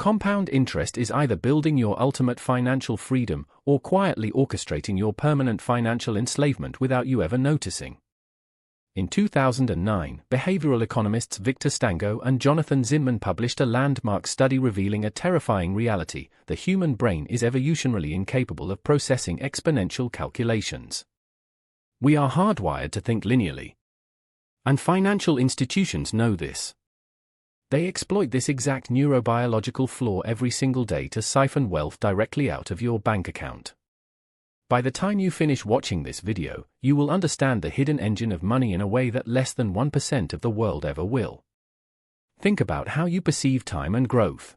Compound interest is either building your ultimate financial freedom or quietly orchestrating your permanent financial enslavement without you ever noticing. In 2009, behavioral economists Victor Stango and Jonathan Zinman published a landmark study revealing a terrifying reality: the human brain is evolutionarily incapable of processing exponential calculations. We are hardwired to think linearly. And financial institutions know this. They exploit this exact neurobiological flaw every single day to siphon wealth directly out of your bank account. By the time you finish watching this video, you will understand the hidden engine of money in a way that less than 1% of the world ever will. Think about how you perceive time and growth.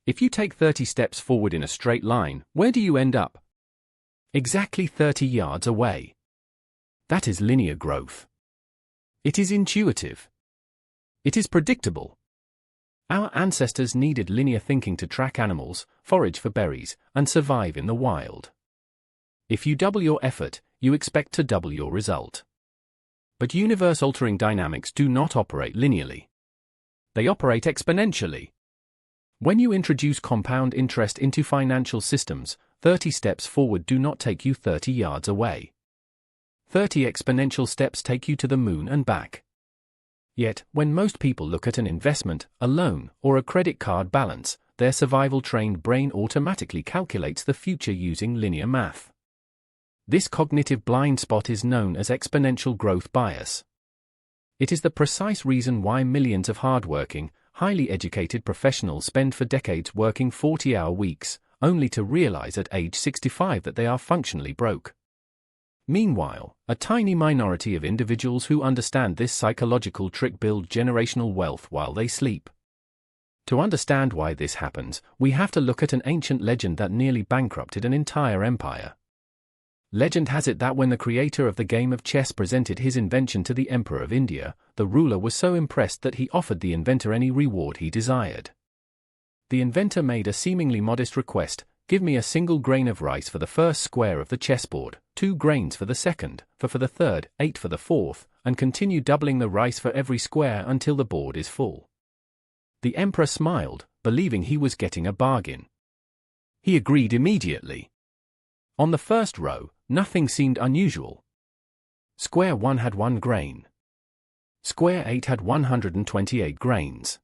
If you take 30 steps forward in a straight line, where do you end up? Exactly 30 yards away. That is linear growth. It is intuitive. It is predictable. Our ancestors needed linear thinking to track animals, forage for berries, and survive in the wild. If you double your effort, you expect to double your result. But universe-altering dynamics do not operate linearly. They operate exponentially. When you introduce compound interest into financial systems, 30 steps forward do not take you 30 yards away. 30 exponential steps take you to the moon and back. Yet, when most people look at an investment, a loan, or a credit card balance, their survival-trained brain automatically calculates the future using linear math. This cognitive blind spot is known as exponential growth bias. It is the precise reason why millions of hardworking, highly educated professionals spend for decades working 40-hour weeks, only to realize at age 65 that they are functionally broke. Meanwhile, a tiny minority of individuals who understand this psychological trick build generational wealth while they sleep. To understand why this happens, we have to look at an ancient legend that nearly bankrupted an entire empire. Legend has it that when the creator of the game of chess presented his invention to the Emperor of India, the ruler was so impressed that he offered the inventor any reward he desired. The inventor made a seemingly modest request: give me a single grain of rice for the first square of the chessboard, 2 grains for the second, for the third, 8 for the fourth, and continue doubling the rice for every square until the board is full. The emperor smiled, believing he was getting a bargain. He agreed immediately. On the first row, nothing seemed unusual. Square 1 had 1 grain. Square 8 had 128 grains.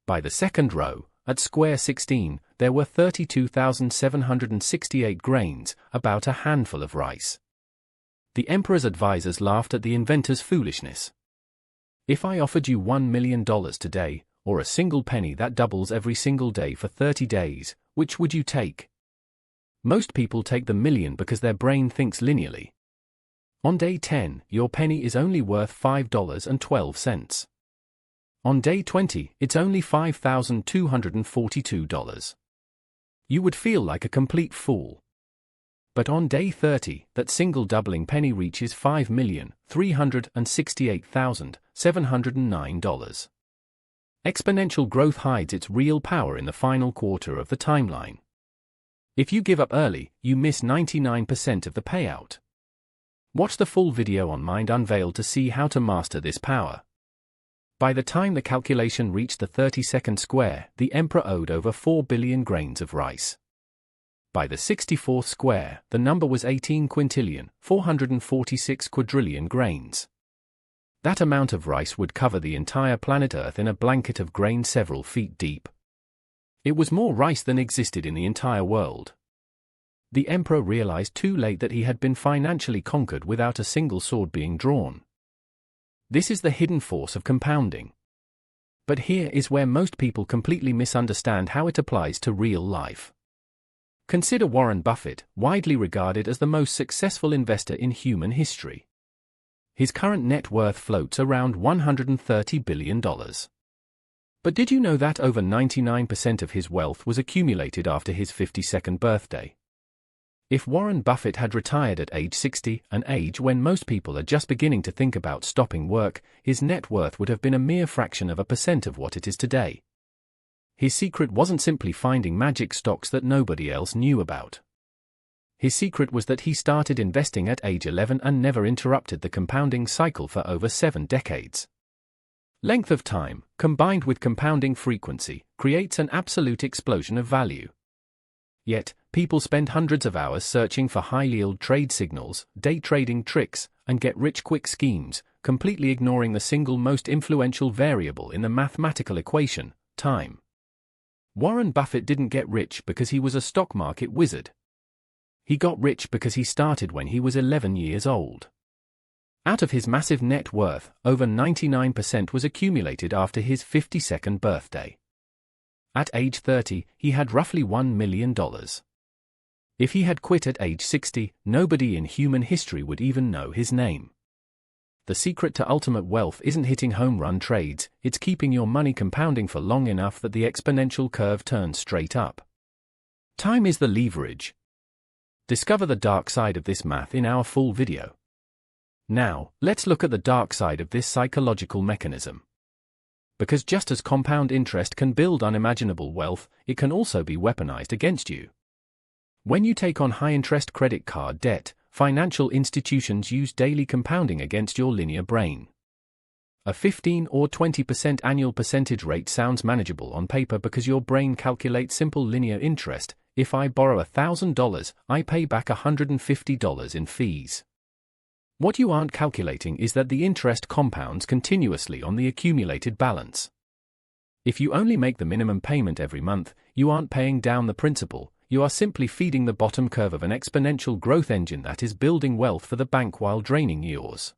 By the second row, at square 16, there were 32,768 grains, about a handful of rice. The emperor's advisors laughed at the inventor's foolishness. If I offered you $1 million today, or a single penny that doubles every single day for 30 days, which would you take? Most people take the million because their brain thinks linearly. On day 10, your penny is only worth $5.12. On day 20, it's only $5,242. You would feel like a complete fool. But on day 30, that single doubling penny reaches $5,368,709. Exponential growth hides its real power in the final quarter of the timeline. If you give up early, you miss 99% of the payout. Watch the full video on Mind Unveiled to see how to master this power. By the time the calculation reached the 32nd square, the emperor owed over 4 billion grains of rice. By the 64th square, the number was 18 quintillion, 446 quadrillion grains. That amount of rice would cover the entire planet Earth in a blanket of grain several feet deep. It was more rice than existed in the entire world. The emperor realized too late that he had been financially conquered without a single sword being drawn. This is the hidden force of compounding. But here is where most people completely misunderstand how it applies to real life. Consider Warren Buffett, widely regarded as the most successful investor in human history. His current net worth floats around $130 billion. But did you know that over 99% of his wealth was accumulated after his 52nd birthday? If Warren Buffett had retired at age 60, an age when most people are just beginning to think about stopping work, his net worth would have been a mere fraction of a percent of what it is today. His secret wasn't simply finding magic stocks that nobody else knew about. His secret was that he started investing at age 11 and never interrupted the compounding cycle for over 7 decades. Length of time, combined with compounding frequency, creates an absolute explosion of value. Yet, people spend hundreds of hours searching for high-yield trade signals, day trading tricks, and get-rich-quick schemes, completely ignoring the single most influential variable in the mathematical equation, time. Warren Buffett didn't get rich because he was a stock market wizard. He got rich because he started when he was 11 years old. Out of his massive net worth, over 99% was accumulated after his 52nd birthday. At age 30, he had roughly $1 million. If he had quit at age 60, nobody in human history would even know his name. The secret to ultimate wealth isn't hitting home run trades, it's keeping your money compounding for long enough that the exponential curve turns straight up. Time is the leverage. Discover the dark side of this math in our full video. Now, let's look at the dark side of this psychological mechanism. Because just as compound interest can build unimaginable wealth, it can also be weaponized against you. When you take on high-interest credit card debt, financial institutions use daily compounding against your linear brain. A 15 or 20% annual percentage rate sounds manageable on paper because your brain calculates simple linear interest. If I borrow $1,000, I pay back $150 in fees. What you aren't calculating is that the interest compounds continuously on the accumulated balance. If you only make the minimum payment every month, you aren't paying down the principal, you are simply feeding the bottom curve of an exponential growth engine that is building wealth for the bank while draining yours.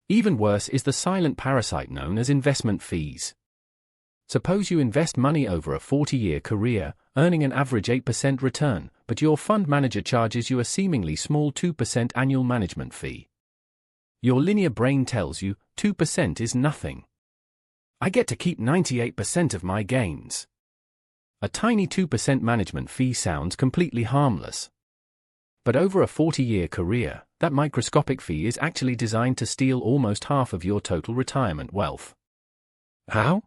Even worse is the silent parasite known as investment fees. Suppose you invest money over a 40-year career, earning an average 8% return, but your fund manager charges you a seemingly small 2% annual management fee. Your linear brain tells you, 2% is nothing. I get to keep 98% of my gains. A tiny 2% management fee sounds completely harmless. But over a 40-year career, that microscopic fee is actually designed to steal almost half of your total retirement wealth. How?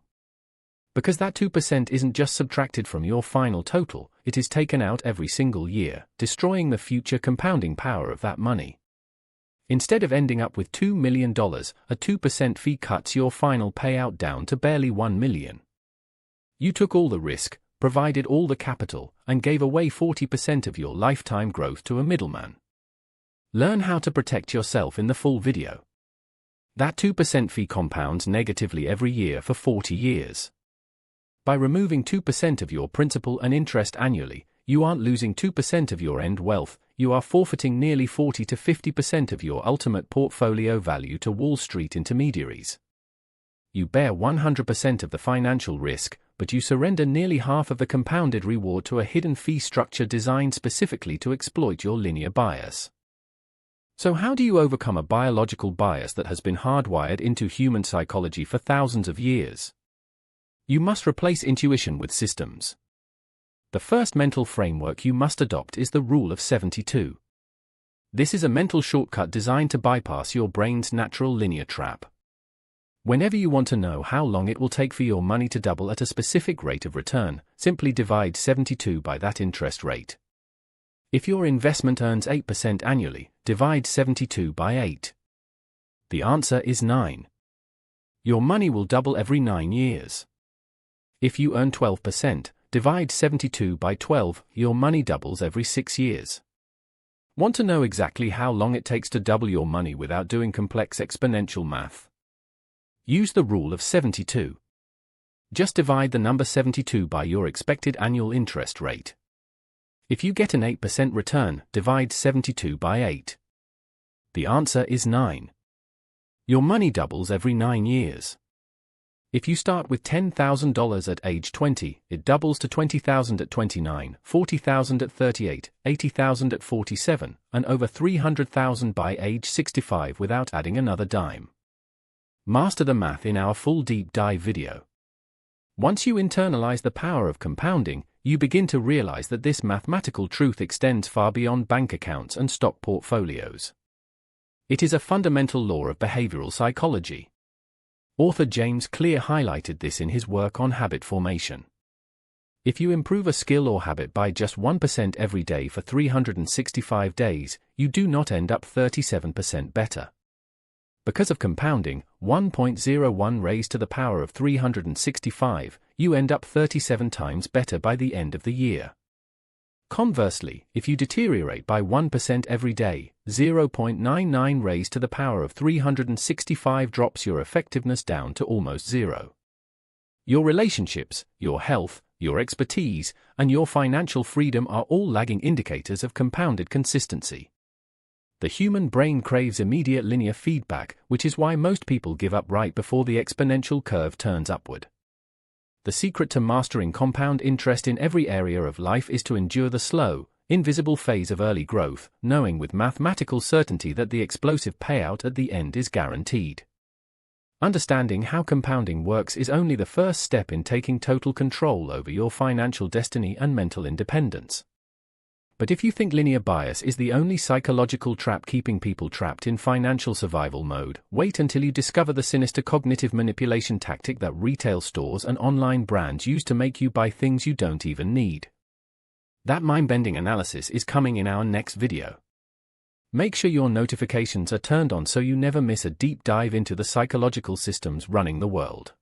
Because that 2% isn't just subtracted from your final total, it is taken out every single year, destroying the future compounding power of that money. Instead of ending up with $2 million, a 2% fee cuts your final payout down to barely $1 million. You took all the risk, provided all the capital, and gave away 40% of your lifetime growth to a middleman. Learn how to protect yourself in the full video. That 2% fee compounds negatively every year for 40 years. By removing 2% of your principal and interest annually, you aren't losing 2% of your end wealth, you are forfeiting nearly 40 to 50% of your ultimate portfolio value to Wall Street intermediaries. You bear 100% of the financial risk, but you surrender nearly half of the compounded reward to a hidden fee structure designed specifically to exploit your linear bias. So how do you overcome a biological bias that has been hardwired into human psychology for thousands of years? You must replace intuition with systems. The first mental framework you must adopt is the Rule of 72. This is a mental shortcut designed to bypass your brain's natural linear trap. Whenever you want to know how long it will take for your money to double at a specific rate of return, simply divide 72 by that interest rate. If your investment earns 8% annually, divide 72 by 8. The answer is 9. Your money will double every 9 years. If you earn 12%, divide 72 by 12, your money doubles every 6 years. Want to know exactly how long it takes to double your money without doing complex exponential math? Use the Rule of 72. Just divide the number 72 by your expected annual interest rate. If you get an 8% return, divide 72 by 8. The answer is 9. Your money doubles every 9 years. If you start with $10,000 at age 20, it doubles to $20,000 at 29, $40,000 at 38, $80,000 at 47, and over $300,000 by age 65 without adding another dime. Master the math in our full deep dive video. Once you internalize the power of compounding, you begin to realize that this mathematical truth extends far beyond bank accounts and stock portfolios. It is a fundamental law of behavioral psychology. Author James Clear highlighted this in his work on habit formation. If you improve a skill or habit by just 1% every day for 365 days, you do not end up 37% better. Because of compounding, 1.01 raised to the power of 365, you end up 37 times better by the end of the year. Conversely, if you deteriorate by 1% every day, 0.99 raised to the power of 365 drops your effectiveness down to almost zero. Your relationships, your health, your expertise, and your financial freedom are all lagging indicators of compounded consistency. The human brain craves immediate linear feedback, which is why most people give up right before the exponential curve turns upward. The secret to mastering compound interest in every area of life is to endure the slow, invisible phase of early growth, knowing with mathematical certainty that the explosive payout at the end is guaranteed. Understanding how compounding works is only the first step in taking total control over your financial destiny and mental independence. But if you think linear bias is the only psychological trap keeping people trapped in financial survival mode, wait until you discover the sinister cognitive manipulation tactic that retail stores and online brands use to make you buy things you don't even need. That mind-bending analysis is coming in our next video. Make sure your notifications are turned on so you never miss a deep dive into the psychological systems running the world.